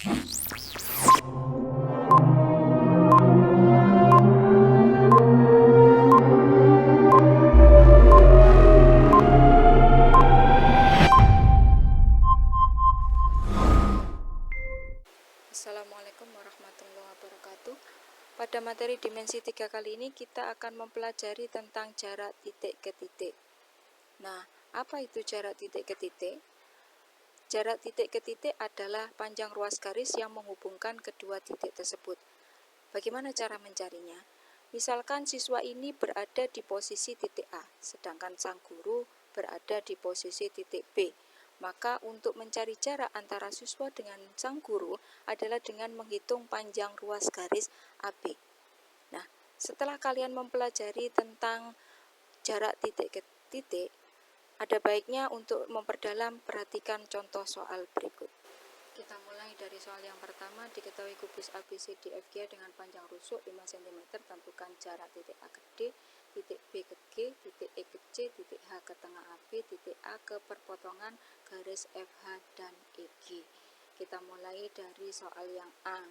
Assalamualaikum warahmatullahi wabarakatuh. Pada materi dimensi 3 kali ini kita akan mempelajari tentang jarak titik ke titik. Nah, apa itu jarak titik ke titik? Jarak titik ke titik adalah panjang ruas garis yang menghubungkan kedua titik tersebut. Bagaimana cara mencarinya? Misalkan siswa ini berada di posisi titik A, sedangkan sang guru berada di posisi titik B. Maka untuk mencari jarak antara siswa dengan sang guru adalah dengan menghitung panjang ruas garis AB. Nah, setelah kalian mempelajari tentang jarak titik ke titik, ada baiknya untuk memperdalam perhatikan contoh soal berikut. Kita mulai dari soal yang pertama. Diketahui kubus ABCDFG dengan panjang rusuk 5 cm, tentukan jarak titik A ke D, titik B ke G, titik E ke C, titik H ke tengah AB, titik A ke perpotongan garis FH dan EG. Kita mulai dari soal yang A.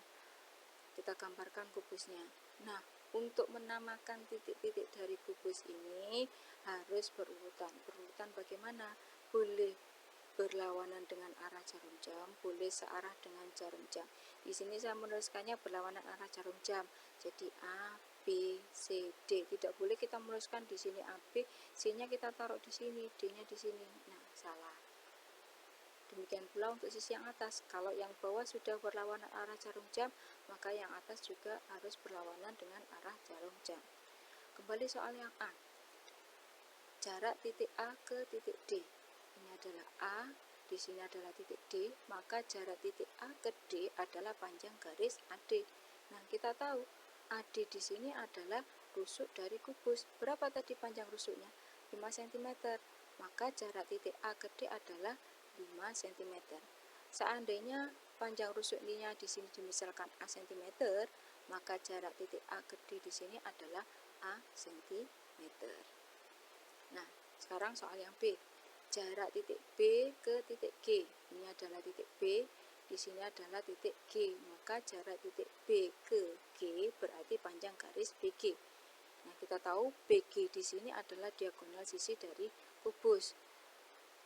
Kita gambarkan kubusnya. Nah, untuk menamakan titik-titik dari kubus ini harus berurutan. Berurutan bagaimana? Boleh berlawanan dengan arah jarum jam, boleh searah dengan jarum jam. Di sini saya menuliskannya berlawanan arah jarum jam. Jadi A, B, C, D. Tidak boleh kita menuliskan di sini A, B, C-nya kita taruh di sini, D-nya di sini. Nah, salah. Demikian pula untuk sisi yang atas. Kalau yang bawah sudah berlawanan arah jarum jam, maka yang atas juga harus berlawanan dengan arah jarum jam. Kembali soal yang A. Jarak titik A ke titik D. Ini adalah A, di sini adalah titik D, maka jarak titik A ke D adalah panjang garis AD. Nah, kita tahu AD di sini adalah rusuk dari kubus. Berapa tadi panjang rusuknya? 5 cm. Maka jarak titik A ke D adalah 5 cm. Seandainya panjang rusuknya di sini dimisalkan A cm, maka jarak titik A ke D di sini adalah A cm. Nah, sekarang soal yang B. Jarak titik B ke titik G. Ini adalah titik B, di sini adalah titik G. Maka jarak titik B ke G berarti panjang garis BG. Nah, kita tahu BG di sini adalah diagonal sisi dari kubus.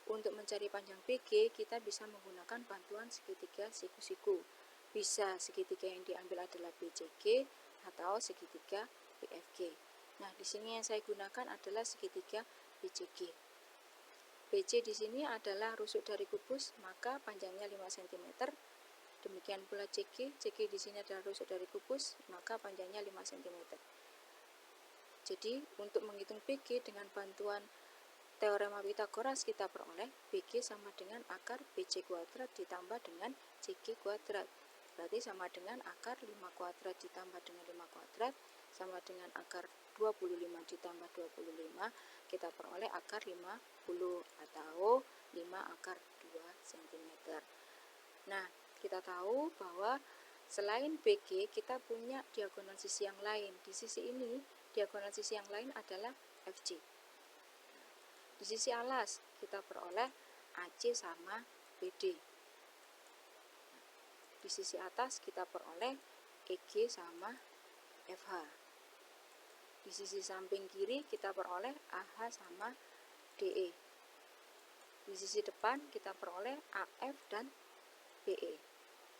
Untuk mencari panjang BG, kita bisa menggunakan bantuan segitiga siku-siku. Bisa segitiga yang diambil adalah BCG atau segitiga BFG. Nah, di sini yang saya gunakan adalah segitiga BCG. BC di sini adalah rusuk dari kubus, maka panjangnya 5 cm. Demikian pula CG di sini adalah rusuk dari kubus, maka panjangnya 5 cm. Jadi, untuk menghitung BG dengan bantuan teorema Pythagoras kita peroleh BG sama dengan akar BC kuadrat ditambah dengan CG kuadrat. Berarti sama dengan akar 5 kuadrat ditambah dengan 5 kuadrat sama dengan akar 25 ditambah 25, kita peroleh akar 50 atau 5 akar 2 cm. Nah, kita tahu bahwa selain BG kita punya diagonal sisi yang lain. Di sisi ini, diagonal sisi yang lain adalah FG. Di sisi alas kita peroleh AC sama BD. Di sisi atas kita peroleh EG sama FH. Di sisi samping kiri kita peroleh AH sama DE. Di sisi depan kita peroleh AF dan BE.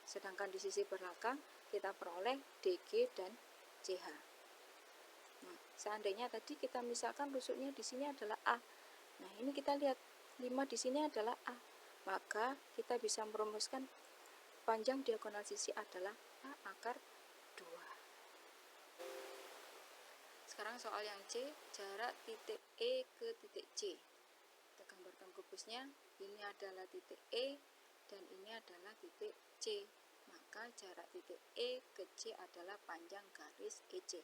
Sedangkan di sisi belakang kita peroleh DG dan CH. Nah, seandainya tadi kita misalkan rusuknya di sini adalah A. Nah, ini kita lihat 5 di sini adalah A. Maka kita bisa merumuskan panjang diagonal sisi adalah A akar 2. Sekarang soal yang C, jarak titik E ke titik C. Kita gambarkan kubusnya, ini adalah titik E dan ini adalah titik C. Maka jarak titik E ke C adalah panjang garis EC.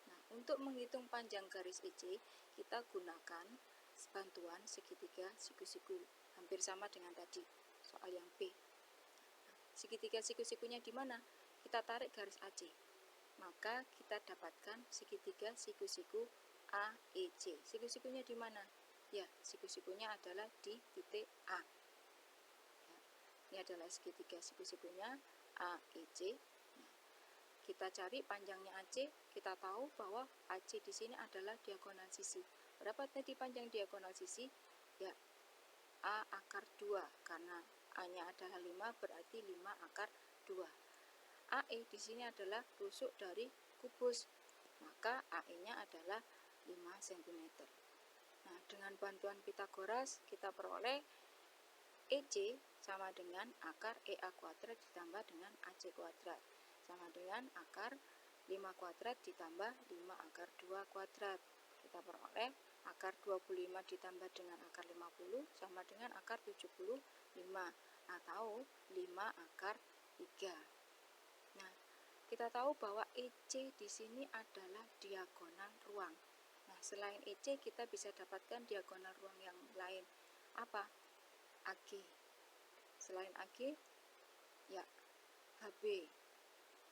Nah, untuk menghitung panjang garis EC, kita gunakan bantuan segitiga siku-siku. Hampir sama dengan tadi, soal yang B. Nah, segitiga siku-sikunya di mana? Kita tarik garis AC. Maka kita dapatkan segitiga siku-siku AEC. Siku-sikunya di mana? Ya, siku-sikunya adalah di titik A. Ya, ini Ini adalah segitiga siku-sikunya AEC. Nah, kita cari panjangnya AC, kita tahu bahwa AC di sini adalah diagonal sisi. Berapa tadi panjang diagonal sisi? Ya, A akar 2, karena A-nya adalah 5, berarti 5 akar 2. AE di sini adalah rusuk dari kubus, maka AE-nya adalah 5 cm. Nah, dengan bantuan Pitagoras kita peroleh EC sama dengan akar EA kuadrat ditambah dengan AC kuadrat, sama dengan akar 5 kuadrat ditambah 5 akar 2 kuadrat. Kita peroleh akar 25 ditambah dengan akar 50 sama dengan akar 75, atau 5 akar 3. Nah, kita tahu bahwa EC di sini adalah diagonal ruang. Nah, selain EC kita bisa dapatkan diagonal ruang yang lain. Apa? AG. Selain AG, ya HB.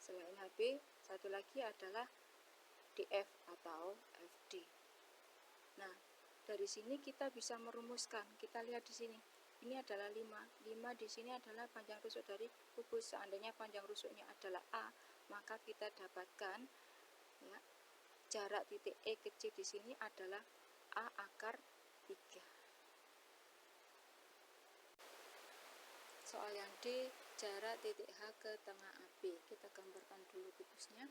Selain HB, satu lagi adalah DF atau FD. Nah, dari sini kita bisa merumuskan. Kita lihat di sini. Ini adalah 5. 5 di sini adalah panjang rusuk dari kubus. Seandainya panjang rusuknya adalah A, maka kita dapatkan ya, jarak titik E ke C di sini adalah A akar 3. Soal yang D, jarak titik H ke tengah AB. Kita gambarkan dulu kubusnya.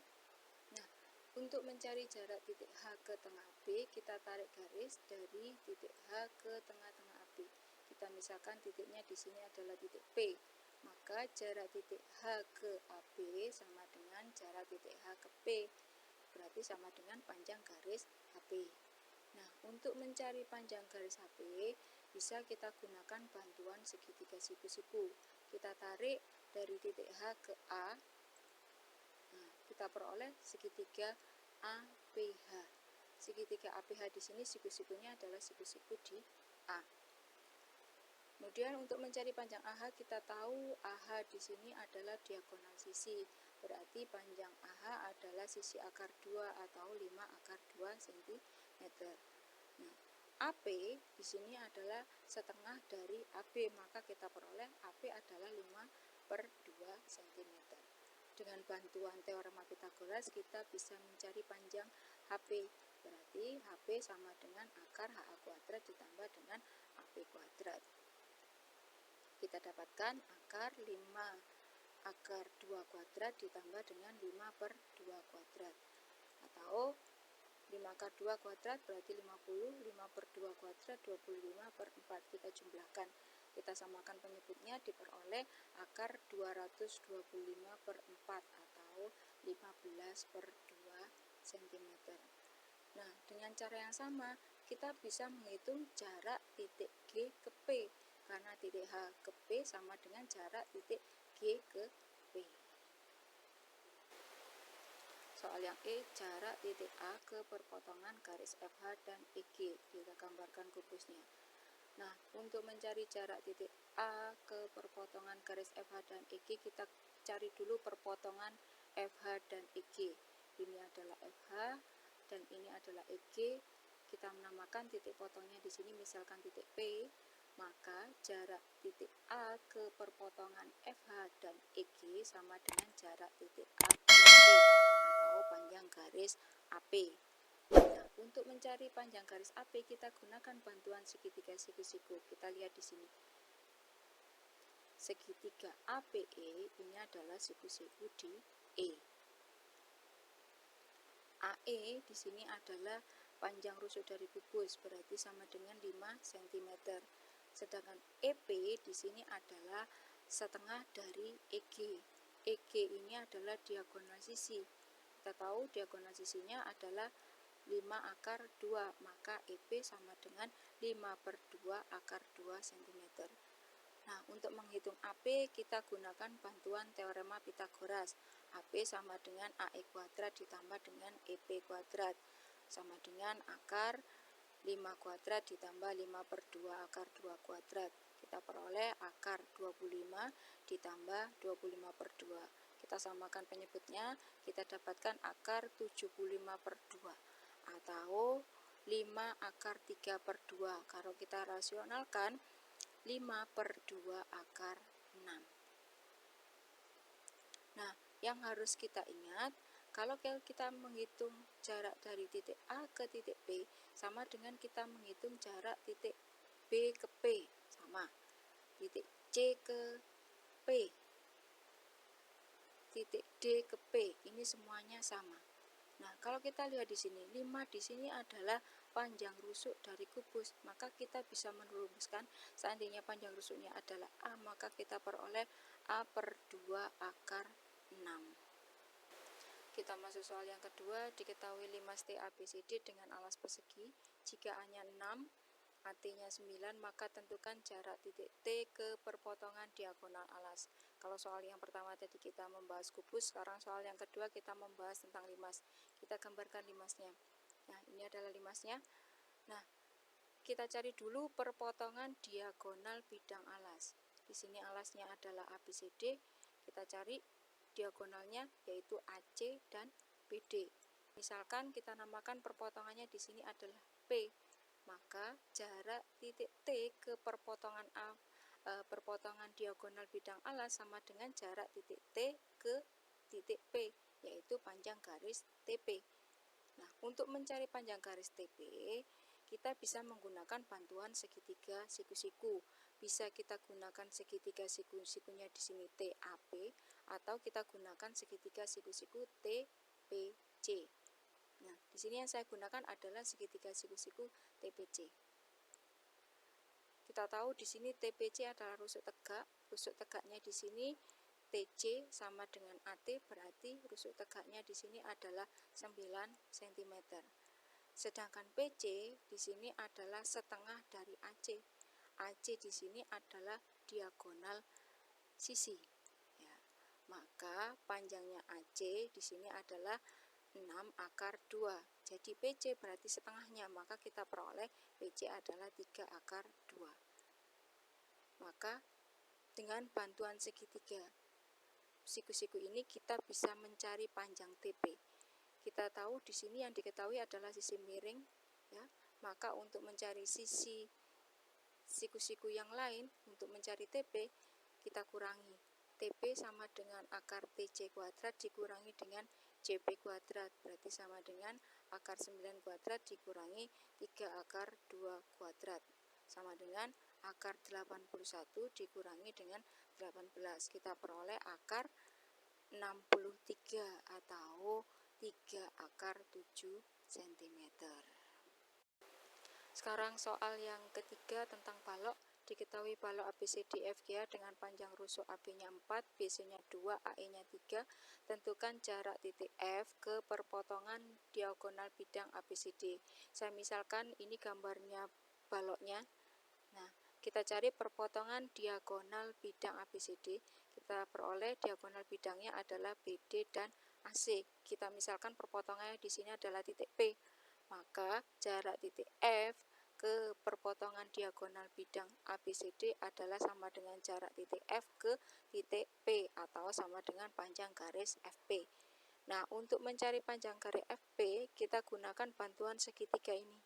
Nah, untuk mencari jarak titik H ke tengah AB, kita tarik garis dari titik H ke tengah-tengah AB. Kita misalkan titiknya di sini adalah titik P. Maka jarak titik H ke AB sama dengan jarak titik H ke P. Berarti sama dengan panjang garis HP. Nah, untuk mencari panjang garis HP, bisa kita gunakan bantuan segitiga siku-siku. Kita tarik dari titik H ke A. Nah, kita peroleh segitiga APH. Segitiga APH di sini siku-sikunya adalah siku-siku di A. Kemudian untuk mencari panjang AH, kita tahu AH di sini adalah diagonal sisi. Berarti panjang AH adalah sisi akar 2 atau 5 akar 2 cm. Nah, AP di sini adalah setengah dari AB, maka kita peroleh AP adalah 5/2 cm. Dengan bantuan teorema Pitagoras kita bisa mencari panjang HP. Berarti HP sama dengan akar HA kuadrat ditambah dengan AP kuadrat. Kita dapatkan akar 5 akar 2 kuadrat ditambah dengan 5/2 kuadrat, atau 5 akar 2 kuadrat berarti 50, 5/2 kuadrat 25/4. Kita jumlahkan, kita samakan penyebutnya, diperoleh akar 225/4 atau 15/2 cm. Nah, dengan cara yang sama kita bisa menghitung jarak titik G ke P, karena titik H ke P sama dengan jarak titik G ke P. Soal yang E, jarak titik A ke perpotongan garis FH dan EG. Kita gambarkan kubusnya. Nah, untuk mencari jarak titik A ke perpotongan garis FH dan EG, kita cari dulu perpotongan FH dan EG. Ini adalah FH dan ini adalah EG. Kita menamakan titik potongnya di sini misalkan titik P. Maka jarak titik A ke perpotongan FH dan EG sama dengan jarak titik A ke P atau panjang garis AP. Nah, untuk mencari panjang garis AP kita gunakan bantuan segitiga siku-siku. Kita lihat di sini. Segitiga APE ini adalah siku-siku di E. AE di sini adalah panjang rusuk dari kubus, berarti sama dengan 5 cm. Sedangkan EP di sini adalah setengah dari EG. EG ini adalah diagonal sisi. Kita tahu diagonal sisinya adalah 5 akar 2, maka EP sama dengan 5/2 akar 2 cm. Nah, untuk menghitung AP kita gunakan bantuan teorema Pitagoras. AP sama dengan AE kuadrat ditambah dengan EP kuadrat, sama dengan akar 5 kuadrat ditambah 5/2 akar 2 kuadrat. Kita peroleh akar 25 ditambah 25/2. Kita samakan penyebutnya, kita dapatkan akar 75/2 atau 5 akar 3/2. Kalau kita rasionalkan 5/2 akar 6. yang harus kita ingat, kalau kita menghitung jarak dari titik A ke titik B, sama dengan kita menghitung jarak titik B ke P, sama. Titik C ke P, titik D ke P, ini semuanya sama. Nah, kalau kita lihat di sini, 5 di sini adalah panjang rusuk dari kubus, maka kita bisa merumuskan seandainya panjang rusuknya adalah A, maka kita peroleh A per 2 akar 6. Kita masuk soal yang kedua, diketahui limas T ABCD dengan alas persegi. Jika A-nya 6, AT-nya 9, maka tentukan jarak titik T ke perpotongan diagonal alas. Kalau soal yang pertama tadi kita membahas kubus, sekarang soal yang kedua kita membahas tentang limas. Kita gambarkan limasnya. Nah, ini adalah limasnya. Nah, kita cari dulu perpotongan diagonal bidang alas. Di sini alasnya adalah ABCD. Kita cari diagonalnya yaitu AC dan BD. Misalkan kita namakan perpotongannya di sini adalah P, maka jarak titik T ke perpotongan perpotongan diagonal bidang alas sama dengan jarak titik T ke titik P, yaitu panjang garis TP. Nah, untuk mencari panjang garis TP, kita bisa menggunakan bantuan segitiga siku-siku. Bisa kita gunakan segitiga siku-sikunya di sini TAP, atau kita gunakan segitiga siku-siku TPC. Nah, di sini yang saya gunakan adalah segitiga siku-siku TPC. Kita tahu di sini TPC adalah rusuk tegak. Rusuk tegaknya di sini TC sama dengan AT, berarti rusuk tegaknya di sini adalah 9 cm. Sedangkan PC di sini adalah setengah dari AC. AC di sini adalah diagonal sisi. Ya, maka panjangnya AC di sini adalah 6 akar 2. Jadi PC berarti setengahnya, maka kita peroleh PC adalah 3 akar 2. Maka dengan bantuan segitiga siku-siku ini kita bisa mencari panjang TP. Kita tahu di sini yang diketahui adalah sisi miring, ya. Maka untuk mencari sisi siku-siku yang lain, untuk mencari TP, kita kurangi. TP sama dengan akar TC kuadrat dikurangi dengan CP kuadrat, berarti sama dengan akar 9 kuadrat dikurangi 3 akar 2 kuadrat, sama dengan akar 81 dikurangi dengan 18. Kita peroleh akar 63 atau 3 akar 7 cm. Sekarang soal yang ketiga tentang balok. Diketahui balok ABCDFGA dengan panjang rusuk AB-nya 4, BC-nya 2, AE-nya 3. Tentukan jarak titik F ke perpotongan diagonal bidang ABCD. Saya misalkan ini gambarnya baloknya. Nah, kita cari perpotongan diagonal bidang ABCD. Kita peroleh diagonal bidangnya adalah BD dan AC. Kita misalkan perpotongannya di sini adalah titik P. Maka jarak titik F ke perpotongan diagonal bidang ABCD adalah sama dengan jarak titik F ke titik P atau sama dengan panjang garis FP. Nah, untuk mencari panjang garis FP, kita gunakan bantuan segitiga ini.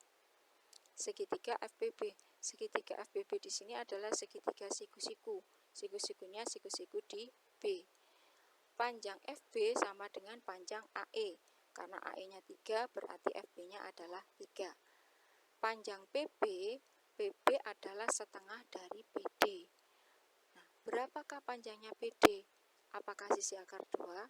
Segitiga FBB. Segitiga FBB di sini adalah segitiga siku-siku. Siku-sikunya siku-siku di B. Panjang FB sama dengan panjang AE. Karena AE-nya 3, berarti FB-nya adalah 3. Panjang PB adalah setengah dari PD. Nah, berapakah panjangnya PD? Apakah sisi akar 2?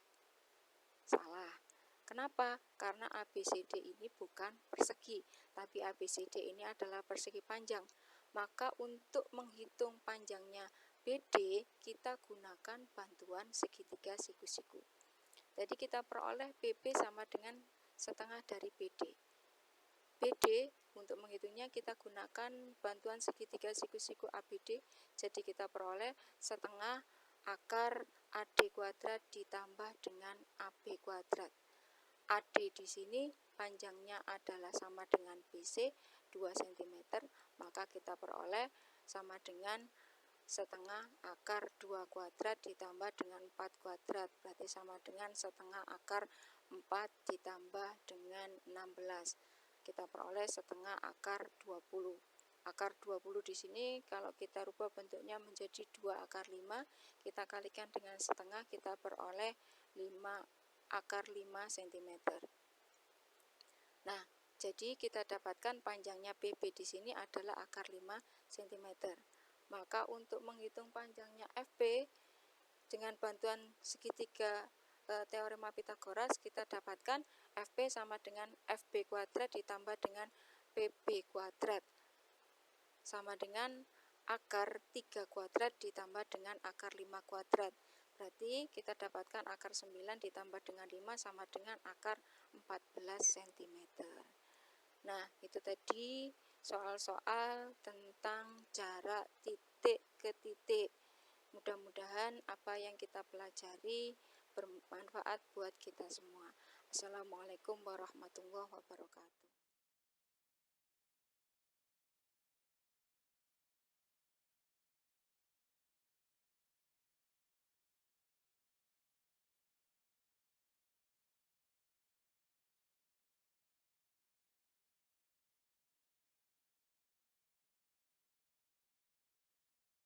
Salah. Kenapa? Karena ABCD ini bukan persegi, tapi ABCD ini adalah persegi panjang. Maka untuk menghitung panjangnya BD, kita gunakan bantuan segitiga siku-siku. Jadi kita peroleh PB sama dengan setengah dari BD. BD, untuk menghitungnya kita gunakan bantuan segitiga siku-siku ABD. Jadi kita peroleh setengah akar AD kuadrat ditambah dengan AB kuadrat. AD di sini panjangnya adalah sama dengan BC 2 cm, maka kita peroleh sama dengan setengah akar 2 kuadrat ditambah dengan 4 kuadrat, berarti sama dengan setengah akar 4 ditambah dengan 16. Kita peroleh setengah akar 20. akar 20 di sini kalau kita rubah bentuknya menjadi 2 akar 5, kita kalikan dengan setengah, kita peroleh 5 akar 5 cm. Nah, jadi kita dapatkan panjangnya PB di sini adalah akar 5 cm. Maka untuk menghitung panjangnya FB dengan bantuan segitiga teorema Pythagoras, kita dapatkan FP sama dengan FB kuadrat ditambah dengan PB kuadrat sama dengan akar 3 kuadrat ditambah dengan akar 5 kuadrat. Berarti kita dapatkan akar 9 ditambah dengan 5 sama dengan akar 14 cm. Nah, itu tadi soal-soal tentang jarak titik ke titik. Mudah-mudahan apa yang kita pelajari bermanfaat buat kita semua. Assalamualaikum warahmatullahi wabarakatuh.